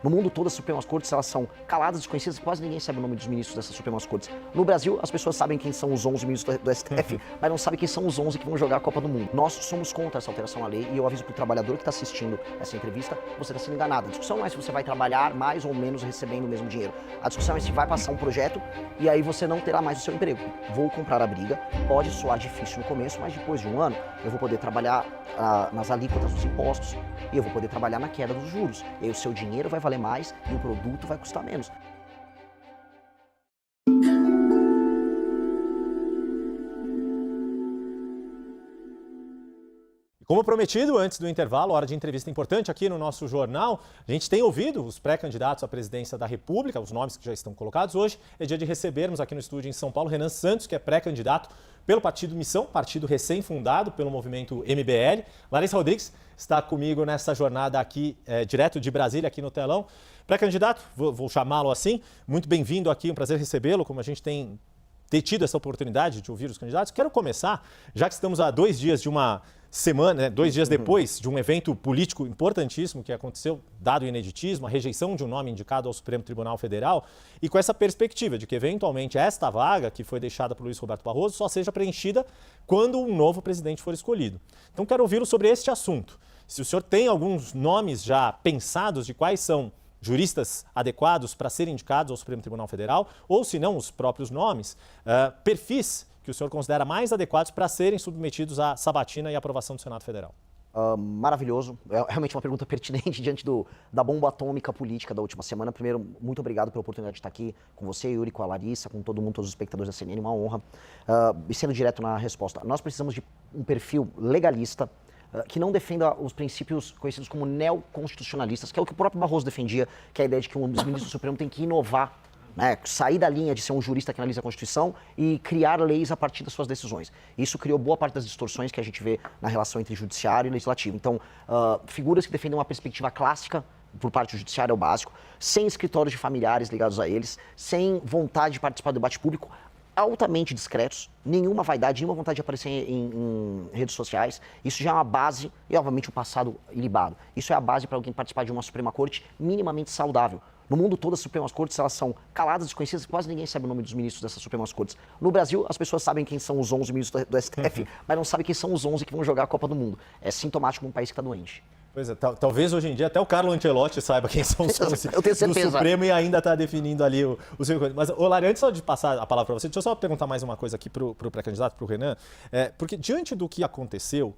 No mundo todo, as Supremas Cortes, elas são caladas, desconhecidas, quase ninguém sabe o nome dos ministros dessas Supremas Cortes. No Brasil, as pessoas sabem quem são os 11 ministros do STF, mas não sabem quem são os 11 que vão jogar a Copa do Mundo. Nós somos contra essa alteração à lei e eu aviso pro trabalhador que está assistindo essa entrevista, você está sendo enganado. A discussão não é se você vai trabalhar mais ou menos recebendo o mesmo dinheiro. A discussão é se vai passar um projeto e aí você não terá mais o seu emprego. Vou comprar a briga, pode soar difícil no começo, mas depois de um ano eu vou poder trabalhar nas alíquotas dos impostos e eu vou poder trabalhar na queda dos juros. E aí o seu dinheiro vai valer mais e o produto vai custar menos. Como prometido, antes do intervalo, hora de entrevista importante aqui no nosso jornal, a gente tem ouvido os pré-candidatos à presidência da República, os nomes que já estão colocados hoje. É dia de recebermos aqui no estúdio em São Paulo Renan Santos, que é pré-candidato pelo Partido Missão, partido recém-fundado pelo movimento MBL. Larissa Rodrigues está comigo nessa jornada aqui, direto de Brasília, aqui no telão. Pré-candidato, vou chamá-lo assim, muito bem-vindo aqui, um prazer recebê-lo, como a gente tem tido essa oportunidade de ouvir os candidatos. Quero começar, já que estamos há 2 dias de uma semana, 2 dias depois de um evento político importantíssimo que aconteceu, dado o ineditismo, a rejeição de um nome indicado ao Supremo Tribunal Federal, e com essa perspectiva de que, eventualmente, esta vaga que foi deixada por Luiz Roberto Barroso só seja preenchida quando um novo presidente for escolhido. Então, quero ouvi-lo sobre este assunto. Se o senhor tem alguns nomes já pensados de quais são juristas adequados para serem indicados ao Supremo Tribunal Federal, ou, se não, os próprios nomes, perfis que o senhor considera mais adequados para serem submetidos à sabatina e aprovação do Senado Federal? Maravilhoso. É realmente uma pergunta pertinente diante da bomba atômica política da última semana. Primeiro, muito obrigado pela oportunidade de estar aqui com você, Yuri, com a Larissa, com todo mundo, todos os espectadores da CNN. Uma honra. E sendo direto na resposta, nós precisamos de um perfil legalista que não defenda os princípios conhecidos como neoconstitucionalistas, que é o que o próprio Barroso defendia, que é a ideia de que os ministros do Supremo têm que inovar, sair da linha de ser um jurista que analisa a Constituição e criar leis a partir das suas decisões. Isso criou boa parte das distorções que a gente vê na relação entre judiciário e legislativo. Então, figuras que defendem uma perspectiva clássica por parte do judiciário é o básico, sem escritórios de familiares ligados a eles, sem vontade de participar do debate público, altamente discretos, nenhuma vaidade, nenhuma vontade de aparecer em redes sociais. Isso já é uma base, e obviamente um passado ilibado. Isso é a base para alguém participar de uma Suprema Corte minimamente saudável. No mundo todo, as Supremas Cortes, elas são caladas, desconhecidas, quase ninguém sabe o nome dos ministros dessas Supremas Cortes. No Brasil, as pessoas sabem quem são os 11 ministros do STF, mas não sabem quem são os 11 que vão jogar a Copa do Mundo. É sintomático de um país que está doente. Pois é, talvez hoje em dia até o Carlo Ancelotti saiba quem são os 11 Eu tenho certeza. do Supremo e ainda está definindo ali o seu... Mas, Lari, antes só de passar a palavra para você, deixa eu só perguntar mais uma coisa aqui para o pré-candidato, para o Renan, porque diante do que aconteceu,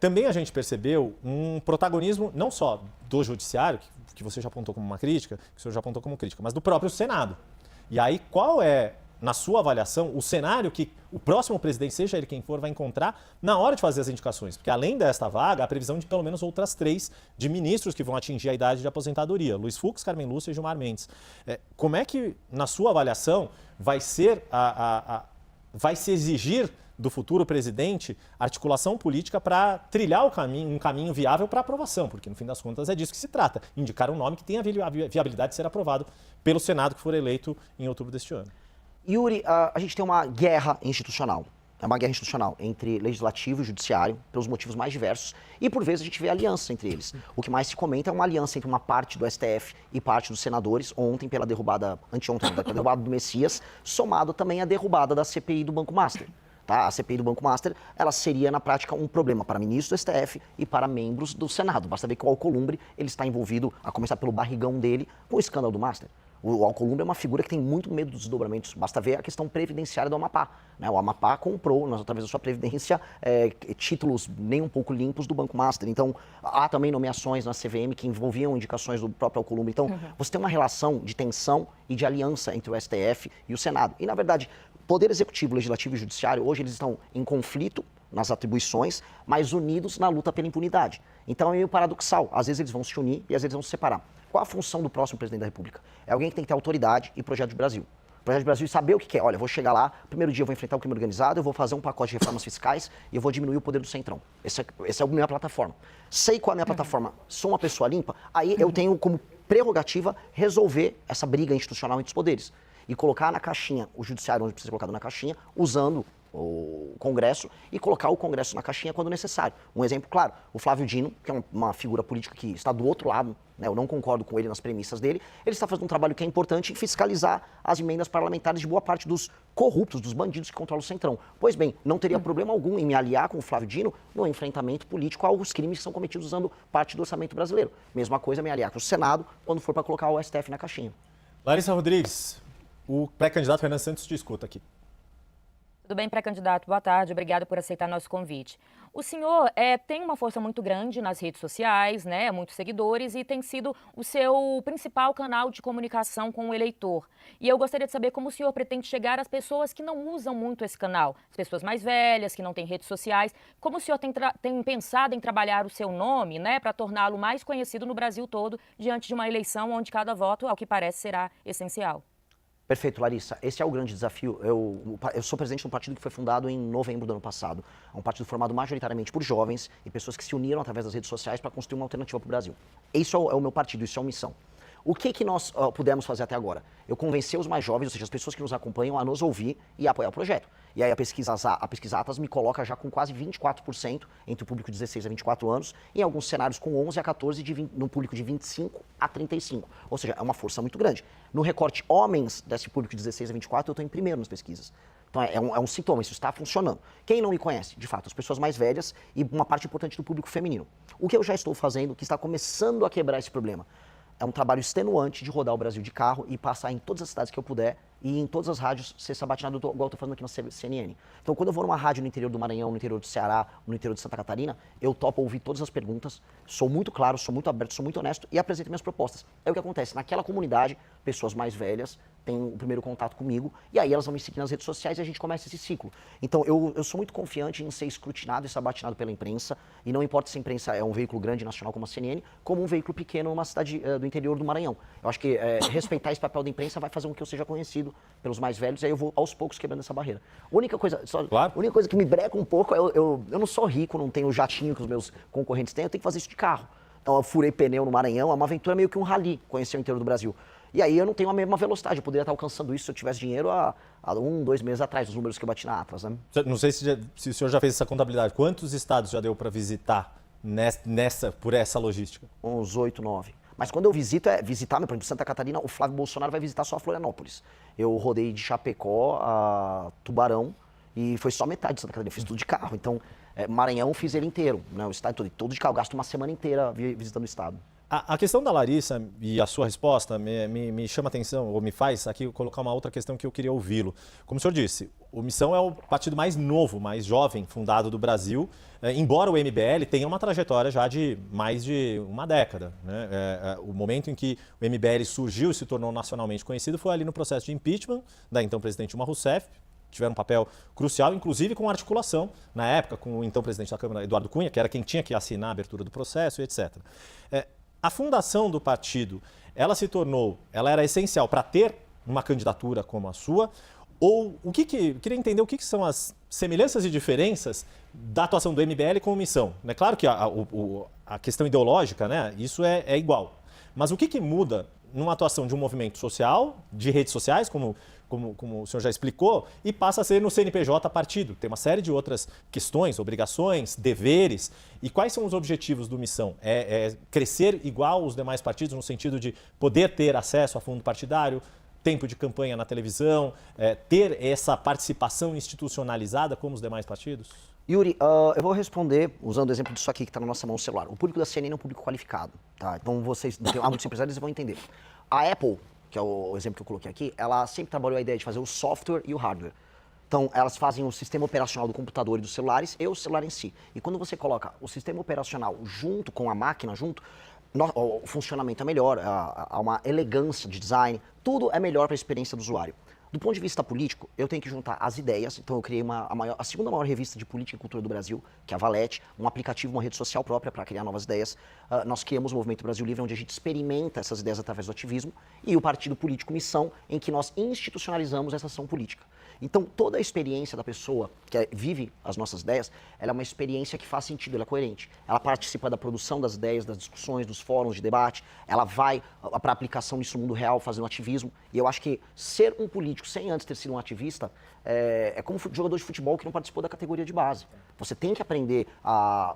também a gente percebeu um protagonismo não só do judiciário, que você já apontou como uma crítica, que o senhor já apontou como crítica, mas do próprio Senado. E aí, qual é, na sua avaliação, o cenário que o próximo presidente, seja ele quem for, vai encontrar na hora de fazer as indicações? Porque além desta vaga, há previsão de pelo menos outras 3 de ministros que vão atingir a idade de aposentadoria. Luiz Fux, Carmen Lúcia e Gilmar Mendes. Como é que, na sua avaliação, vai ser vai se exigir do futuro presidente articulação política para trilhar um caminho viável para aprovação, porque no fim das contas é disso que se trata, indicar um nome que tenha a viabilidade de ser aprovado pelo Senado que for eleito em outubro deste ano. Yuri, a gente tem uma guerra institucional. É uma guerra institucional entre legislativo e judiciário, pelos motivos mais diversos, e por vezes a gente vê aliança entre eles. O que mais se comenta é uma aliança entre uma parte do STF e parte dos senadores, ontem pela derrubada, anteontem, pela derrubada do Messias, somado também à derrubada da CPI do Banco Master. Tá? A CPI do Banco Master, ela seria na prática um problema para ministros do STF e para membros do Senado. Basta ver que o Alcolumbre ele está envolvido, a começar pelo barrigão dele, com o escândalo do Master. O Alcolumbre é uma figura que tem muito medo dos desdobramentos. Basta ver a questão previdenciária do Amapá. O Amapá comprou, através da sua previdência, títulos nem um pouco limpos do Banco Master. Então, há também nomeações na CVM que envolviam indicações do próprio Alcolumbre. Então, você tem uma relação de tensão e de aliança entre o STF e o Senado. E, na verdade, Poder Executivo, Legislativo e Judiciário, hoje eles estão em conflito nas atribuições, mas unidos na luta pela impunidade. Então é meio paradoxal. Às vezes eles vão se unir e às vezes vão se separar. Qual a função do próximo presidente da República? É alguém que tem que ter autoridade e projeto de Brasil. Projeto de Brasil e saber o que quer. Olha, eu vou chegar lá, primeiro dia eu vou enfrentar o crime organizado, eu vou fazer um pacote de reformas fiscais e eu vou diminuir o poder do Centrão. Essa é a minha plataforma. Sei qual é a minha plataforma, sou uma pessoa limpa, aí eu tenho como prerrogativa resolver essa briga institucional entre os poderes. E colocar na caixinha, o judiciário onde precisa ser colocado na caixinha, usando o Congresso e colocar o Congresso na caixinha quando necessário. Um exemplo claro, o Flávio Dino, que é uma figura política que está do outro lado, né, eu não concordo com ele nas premissas dele, ele está fazendo um trabalho que é importante em fiscalizar as emendas parlamentares de boa parte dos corruptos, dos bandidos que controlam o Centrão. Pois bem, não teria problema algum em me aliar com o Flávio Dino no enfrentamento político aos crimes que são cometidos usando parte do orçamento brasileiro. Mesma coisa me aliar com o Senado quando for para colocar o STF na caixinha. Larissa Rodrigues, o pré-candidato Renan Santos te escuta aqui. Tudo bem, pré-candidato? Boa tarde. Obrigada por aceitar nosso convite. O senhor tem uma força muito grande nas redes sociais, né? Muitos seguidores e tem sido o seu principal canal de comunicação com o eleitor. E eu gostaria de saber como o senhor pretende chegar às pessoas que não usam muito esse canal, as pessoas mais velhas, que não têm redes sociais. Como o senhor tem pensado em trabalhar o seu nome, né, para torná-lo mais conhecido no Brasil todo, diante de uma eleição onde cada voto, ao que parece, será essencial? Perfeito, Larissa. Esse é o grande desafio. Eu sou presidente de um partido que foi fundado em novembro do ano passado. É um partido formado majoritariamente por jovens e pessoas que se uniram através das redes sociais para construir uma alternativa para o Brasil. Isso é o meu partido, isso é a missão. O que nós pudemos fazer até agora? Eu convenci os mais jovens, ou seja, as pessoas que nos acompanham, a nos ouvir e a apoiar o projeto. E aí a pesquisa Atas me coloca já com quase 24% entre o público de 16 a 24 anos, e em alguns cenários com 11 a 14 no público de 25 a 35. Ou seja, é uma força muito grande. No recorte homens desse público de 16 a 24, eu estou em primeiro nas pesquisas. Então é um sintoma, isso está funcionando. Quem não me conhece, de fato, as pessoas mais velhas e uma parte importante do público feminino. O que eu já estou fazendo, que está começando a quebrar esse problema, é um trabalho extenuante de rodar o Brasil de carro e passar em todas as cidades que eu puder e em todas as rádios ser sabatinado igual eu estou fazendo aqui na CNN. Então, quando eu vou numa rádio no interior do Maranhão, no interior do Ceará, no interior de Santa Catarina, eu topo ouvir todas as perguntas, sou muito claro, sou muito aberto, sou muito honesto e apresento minhas propostas. É o que acontece. Naquela comunidade, pessoas mais velhas têm o primeiro contato comigo e aí elas vão me seguir nas redes sociais e a gente começa esse ciclo. Então, eu sou muito confiante em ser escrutinado e sabatinado pela imprensa, e não importa se a imprensa é um veículo grande nacional como a CNN, como um veículo pequeno numa cidade do interior do Maranhão. Eu acho que respeitar esse papel da imprensa vai fazer com que eu seja conhecido pelos mais velhos, e aí eu vou aos poucos quebrando essa barreira. A única coisa que me breca um pouco é eu não sou rico, não tenho o jatinho que os meus concorrentes têm, eu tenho que fazer isso de carro. Então eu furei pneu no Maranhão, é uma aventura meio que um rally, conhecer o interior do Brasil. E aí eu não tenho a mesma velocidade, eu poderia estar alcançando isso se eu tivesse dinheiro há 2 meses atrás, os números que eu bati na Atlas, né? Não sei se o senhor já fez essa contabilidade. Quantos estados já deu para visitar por essa logística? Uns 8, 9. Mas quando eu visito, visitar, por exemplo, Santa Catarina, o Flávio Bolsonaro vai visitar só Florianópolis. Eu rodei de Chapecó a Tubarão e foi só metade de Santa Catarina, eu fiz tudo de carro. Então, Maranhão fiz ele inteiro, né? O estado todo de carro, eu gasto uma semana inteira visitando o estado. A questão da Larissa e a sua resposta me chama atenção, ou me faz aqui colocar uma outra questão que eu queria ouvi-lo. Como o senhor disse, o Missão é o partido mais novo, mais jovem fundado do Brasil, embora o MBL tenha uma trajetória já de mais de uma década, né? O momento em que o MBL surgiu e se tornou nacionalmente conhecido foi ali no processo de impeachment da então presidente Dilma Rousseff. Tiveram um papel crucial, inclusive com articulação, na época, com o então presidente da Câmara, Eduardo Cunha, que era quem tinha que assinar a abertura do processo, etc. A fundação do partido, ela era essencial para ter uma candidatura como a sua? Ou queria entender o que são as semelhanças e diferenças da atuação do MBL com a Missão. É claro que a questão ideológica, né, isso é igual. Mas o que muda numa atuação de um movimento social, de redes sociais, como o senhor já explicou, e passa a ser no CNPJ partido? Tem uma série de outras questões, obrigações, deveres. E quais são os objetivos do Missão? É crescer igual os demais partidos, no sentido de poder ter acesso a fundo partidário, tempo de campanha na televisão, ter essa participação institucionalizada como os demais partidos? Yuri, eu vou responder usando o exemplo disso aqui que está na nossa mão celular. O público da CNN é um público qualificado, tá? Então há muitos empresários que vão entender. A Apple, que é o exemplo que eu coloquei aqui, ela sempre trabalhou a ideia de fazer o software e o hardware. Então, elas fazem o sistema operacional do computador e dos celulares e o celular em si. E quando você coloca o sistema operacional junto com a máquina, o funcionamento é melhor, há uma elegância de design, tudo é melhor para a experiência do usuário. Do ponto de vista político, eu tenho que juntar as ideias, então eu criei a segunda maior revista de política e cultura do Brasil, que é a Valete, um aplicativo, uma rede social própria para criar novas ideias. Nós criamos o Movimento Brasil Livre, onde a gente experimenta essas ideias através do ativismo, e o Partido Político Missão, em que nós institucionalizamos essa ação política. Então, toda a experiência da pessoa que vive as nossas ideias, ela é uma experiência que faz sentido, ela é coerente. Ela participa da produção das ideias, das discussões, dos fóruns de debate, ela vai para a aplicação nisso no mundo real, fazendo ativismo. E eu acho que ser um político político sem antes ter sido um ativista é como jogador de futebol que não participou da categoria de base. Você tem que aprender a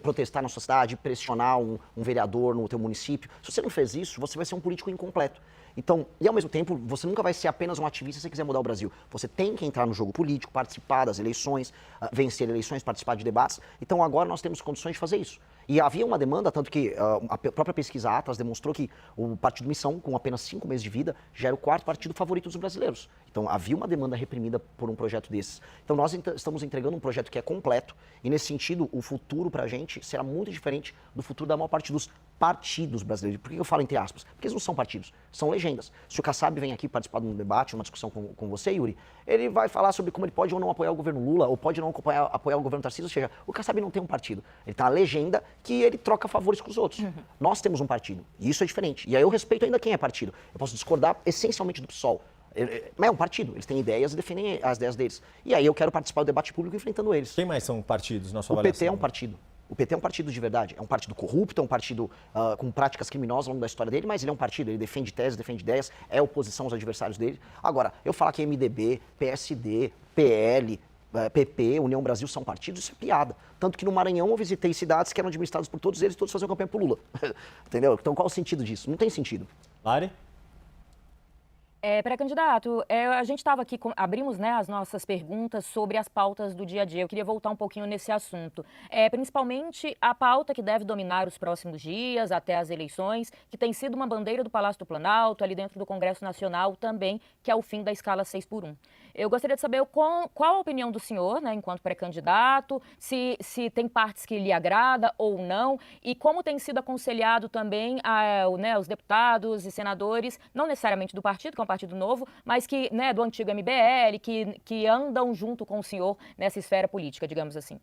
protestar na sua cidade, pressionar um vereador no teu município. Se você não fez isso, você vai ser um político incompleto. Então, e ao mesmo tempo, você nunca vai ser apenas um ativista se você quiser mudar o Brasil. Você tem que entrar no jogo político, participar das eleições, vencer eleições, participar de debates. Então, agora nós temos condições de fazer isso. E havia uma demanda, tanto que a própria pesquisa Atlas demonstrou que o Partido Missão, com apenas 5 meses de vida, já era o 4º partido favorito dos brasileiros. Então, havia uma demanda reprimida por um projeto desses. Então, nós estamos entregando um projeto que é completo e, nesse sentido, o futuro para a gente será muito diferente do futuro da maior parte dos partidos brasileiros. Por que eu falo entre aspas? Porque eles não são partidos, são legendas. Se o Kassab vem aqui participar de um debate, uma discussão com você, Yuri, ele vai falar sobre como ele pode ou não apoiar o governo Lula, ou pode ou não apoiar o governo Tarcísio, ou seja, o Kassab não tem um partido. Ele tem uma legenda que ele troca favores com os outros. Nós temos um partido, e isso é diferente. E aí eu respeito ainda quem é partido. Eu posso discordar essencialmente do PSOL. Mas é um partido, eles têm ideias e defendem as ideias deles. E aí eu quero participar do debate público enfrentando eles. Quem mais são partidos na sua O avaliação? PT é um partido. O PT é um partido de verdade. É um partido corrupto, é um partido com práticas criminosas ao longo da história dele, mas ele é um partido, ele defende teses, defende ideias, é oposição aos adversários dele. Agora, eu falar que MDB, PSD, PL, PP, União Brasil são partidos, isso é piada. Tanto que no Maranhão eu visitei cidades que eram administradas por todos eles, todos faziam campanha pro Lula. Entendeu? Então qual o sentido disso? Não tem sentido. Lari? Pré-candidato, a gente estava aqui, abrimos, né, as nossas perguntas sobre as pautas do dia a dia. Eu queria voltar um pouquinho nesse assunto. Principalmente a pauta que deve dominar os próximos dias, até as eleições, que tem sido uma bandeira do Palácio do Planalto, ali dentro do Congresso Nacional também, que é o fim da escala 6x1. Eu gostaria de saber qual a opinião do senhor, né, enquanto pré-candidato, se tem partes que lhe agrada ou não, e como tem sido aconselhado também os deputados e senadores, não necessariamente do partido, que é um partido novo, mas que, né, do antigo MBL, que andam junto com o senhor nessa esfera política, digamos assim.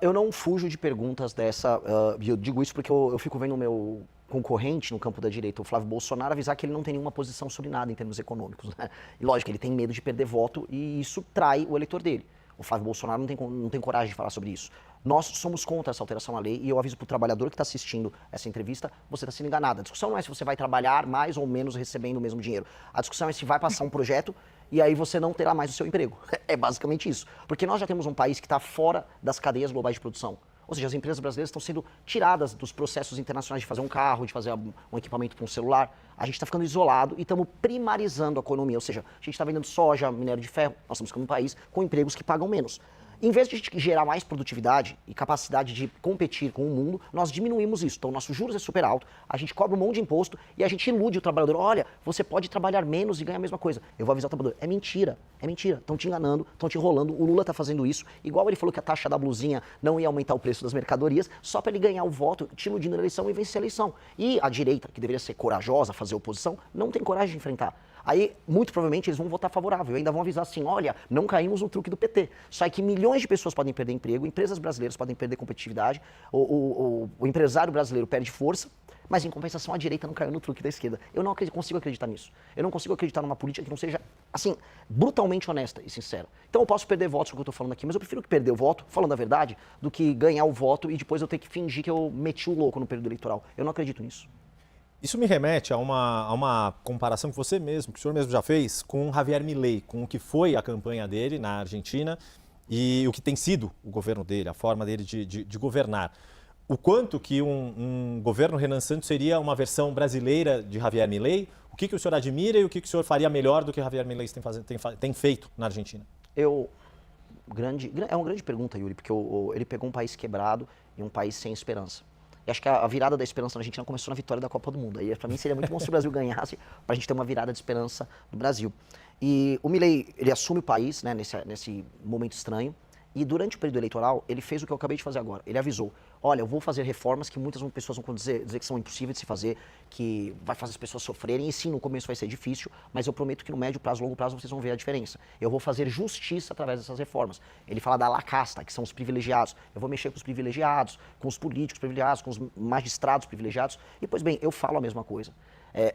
Eu não fujo de perguntas dessa, e eu digo isso porque eu fico vendo o meu concorrente no campo da direita, o Flávio Bolsonaro, avisar que ele não tem nenhuma posição sobre nada em termos econômicos, né? E lógico, ele tem medo de perder voto e isso trai o eleitor dele. O Flávio Bolsonaro não tem coragem de falar sobre isso. Nós somos contra essa alteração à lei e eu aviso para o trabalhador que está assistindo essa entrevista, você está sendo enganado. A discussão não é se você vai trabalhar mais ou menos recebendo o mesmo dinheiro. A discussão é se vai passar um projeto e aí você não terá mais o seu emprego. É basicamente isso. Porque nós já temos um país que está fora das cadeias globais de produção. Ou seja, as empresas brasileiras estão sendo tiradas dos processos internacionais de fazer um carro, de fazer um equipamento para um celular. A gente está ficando isolado e estamos primarizando a economia. Ou seja, a gente está vendendo soja, minério de ferro. Nós estamos ficando um país com empregos que pagam menos. Em vez de a gente gerar mais produtividade e capacidade de competir com o mundo, nós diminuímos isso. Então, nossos juros é super alto, a gente cobra um monte de imposto e a gente ilude o trabalhador. Olha, você pode trabalhar menos e ganhar a mesma coisa. Eu vou avisar o trabalhador. É mentira, é mentira. Estão te enganando, estão te enrolando. O Lula está fazendo isso. Igual ele falou que a taxa da blusinha não ia aumentar o preço das mercadorias, só para ele ganhar o voto, te iludindo na eleição e vencer a eleição. E a direita, que deveria ser corajosa, fazer oposição, não tem coragem de enfrentar. Aí, muito provavelmente, eles vão votar favorável. Ainda vão avisar assim, olha, não caímos no truque do PT. Só que milhões de pessoas podem perder emprego, empresas brasileiras podem perder competitividade, o empresário brasileiro perde força, mas em compensação a direita não caiu no truque da esquerda. Eu não consigo acreditar nisso. Eu não consigo acreditar numa política que não seja, assim, brutalmente honesta e sincera. Então eu posso perder votos com o que eu estou falando aqui, mas eu prefiro perder o voto, falando a verdade, do que ganhar o voto e depois eu ter que fingir que eu meti o louco no período eleitoral. Eu não acredito nisso. Isso me remete a uma comparação que você mesmo, que o senhor mesmo já fez, com Javier Milei, com o que foi a campanha dele na Argentina e o que tem sido o governo dele, a forma dele de governar. O quanto que um governo Renan Santos seria uma versão brasileira de Javier Milei? O que o senhor admira e o que o senhor faria melhor do que Javier Milei tem feito na Argentina? É uma grande pergunta, Yuri, porque ele pegou um país quebrado e um país sem esperança. E acho que a virada da esperança na Argentina começou na vitória da Copa do Mundo. Aí, para mim, seria muito bom se o Brasil ganhasse, para a gente ter uma virada de esperança no Brasil. E o Milei, ele assume o país, né, nesse momento estranho. E durante o período eleitoral, ele fez o que eu acabei de fazer agora. Ele avisou, olha, eu vou fazer reformas que muitas pessoas vão dizer que são impossíveis de se fazer, que vai fazer as pessoas sofrerem. E sim, no começo vai ser difícil, mas eu prometo que no médio prazo, longo prazo, vocês vão ver a diferença. Eu vou fazer justiça através dessas reformas. Ele fala da la casta, que são os privilegiados. Eu vou mexer com os privilegiados, com os políticos privilegiados, com os magistrados privilegiados. E, pois bem, eu falo a mesma coisa.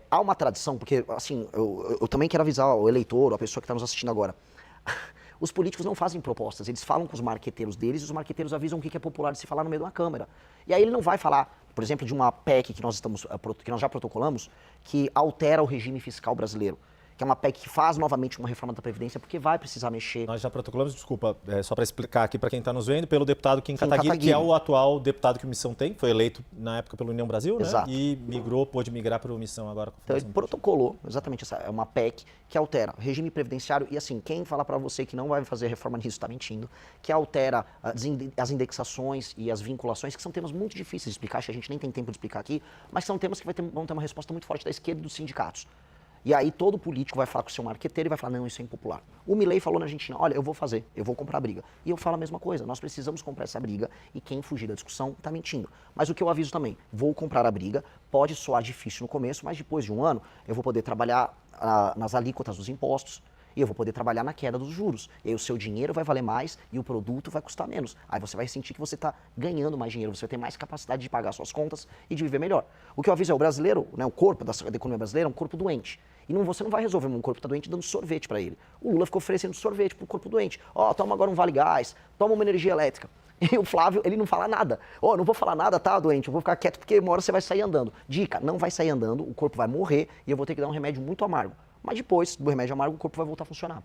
Há uma tradição, porque, assim, eu também quero avisar o eleitor, a pessoa que está nos assistindo agora. Os políticos não fazem propostas, eles falam com os marqueteiros deles e os marqueteiros avisam o que é popular de se falar no meio de uma câmera. E aí ele não vai falar, por exemplo, de uma PEC que nós já protocolamos, que altera o regime fiscal brasileiro. que é uma PEC que faz novamente uma reforma da Previdência, porque vai precisar mexer. Nós já protocolamos, desculpa, só para explicar aqui para quem está nos vendo, pelo deputado Kim Kataguiri, que Kataguiri. é o atual deputado que o Missão tem, foi eleito na época pelo União Brasil, né? Exato. E pôde migrar para o Missão agora. Então ele protocolou, exatamente essa, é uma PEC que altera o regime previdenciário e assim, quem fala para você que não vai fazer reforma nisso está mentindo, que altera as indexações e as vinculações, que são temas muito difíceis de explicar, acho que a gente nem tem tempo de explicar aqui, mas são temas que vão ter uma resposta muito forte da esquerda e dos sindicatos. E aí todo político vai falar com o seu marqueteiro e vai falar, não, isso é impopular. O Milei falou na Argentina, olha, eu vou fazer, eu vou comprar a briga. E eu falo a mesma coisa, nós precisamos comprar essa briga e quem fugir da discussão está mentindo. Mas o que eu aviso também, vou comprar a briga, pode soar difícil no começo, mas depois de um ano eu vou poder trabalhar nas alíquotas dos impostos, e eu vou poder trabalhar na queda dos juros. E aí o seu dinheiro vai valer mais e o produto vai custar menos. Aí você vai sentir que você está ganhando mais dinheiro, você vai ter mais capacidade de pagar suas contas e de viver melhor. O que eu aviso é o brasileiro, né, o corpo da economia brasileira é um corpo doente. E você não vai resolver um corpo que está doente dando sorvete para ele. O Lula ficou oferecendo sorvete para o corpo doente. Ó, toma agora um Vale Gás, toma uma energia elétrica. E o Flávio, ele não fala nada. Ó, não vou falar nada, tá, doente? Eu vou ficar quieto porque uma hora você vai sair andando. Dica, não vai sair andando, o corpo vai morrer e eu vou ter que dar um remédio muito amargo. Mas depois do remédio amargo, o corpo vai voltar a funcionar.